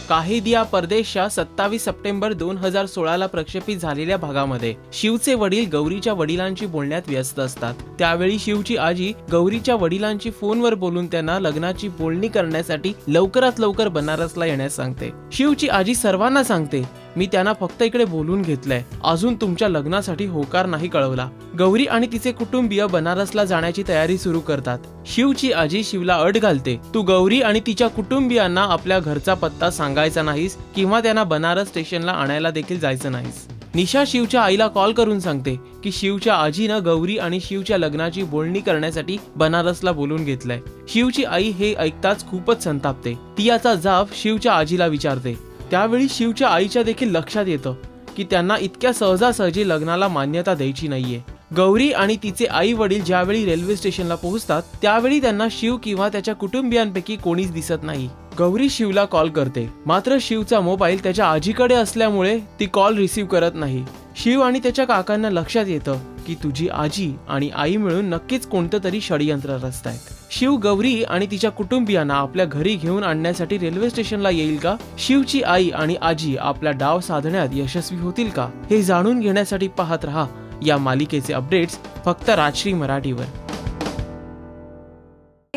काही दिया परदेशच्या 27 सप्टेंबर 2016 ला प्रक्षेपित झालेल्या भागामध्ये शिवचे वडील गौरीच्या वडिलांशी बोलण्यात व्यस्त असतात। त्यावेळी शिवची आजी गौरीच्या वडिलांची फोनवर बोलून त्यांना लग्नाची बोलणी करण्यासाठी लवकरात लवकर बनारसला येण्यास सांगते। शिवची आजी सर्वांना सांगते, मी त्यांना फक्त इकडे बोलून घेतलंय, अजून तुमच्या लग्नासाठी होकार नाही कळवला। गौरी आणि तिचे कुटुंबीय बनारसला जाण्याची तयारी सुरू करतात। शिवची आजी शिवला अट घालते, तू गौरी आणि तिच्या कुटुंबियांना आपल्या घरचा पत्ता सांगायचा नाहीस किंवा त्यांना बनारस स्टेशनला आणायला देखील जायचं नाहीस। निशा शिवच्या आईला कॉल करून सांगते की शिवच्या आजीनं गौरी आणि शिवच्या लग्नाची बोलणी करण्यासाठी बनारसला बोलून घेतलंय। शिवची आई हे ऐकताच खूपच संतापते। ती याचा जाब शिवच्या आजीला विचारते। त्यावेळी शिवच्या आईच्या देखील लक्षात येतं की त्यांना इतक्या सहजासहजी लग्नाला मान्यता द्यायची नाहीये। गौरी आणि तिचे आई वडील ज्यावेळी रेल्वे स्टेशनला पोहोचतात त्यावेळी त्यांना शिव किंवा त्याच्या कुटुंबियांपैकी कोणीच दिसत नाही। गौरी शिवला कॉल करते, मात्र शिवचा मोबाईल त्याच्या आजीकडे असल्यामुळे ती कॉल रिसीव्ह करत नाही। शिव आणि त्याच्या काकांना लक्षात येतं की तुझी आजी आणि आई मिळून नक्कीच कोणतं तरी षडयंत्र रचतायत। शिव गौरी आणि तिच्या कुटुंबियांना आपल्या घरी घेऊन आणण्यासाठी रेल्वे स्टेशनला येईल का? शिवची आई आणि आजी आपला डाव साधण्यात यशस्वी होतील का? हे जाणून घेण्यासाठी पाहत रहा या मालिकेचे अपडेट्स फक्त राजश्री मराठीवर।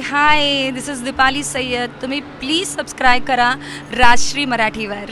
हाय, दिस इज दीपाली सय्यद। तुम्ही प्लीज सबस्क्राइब करा राजश्री मराठीवर।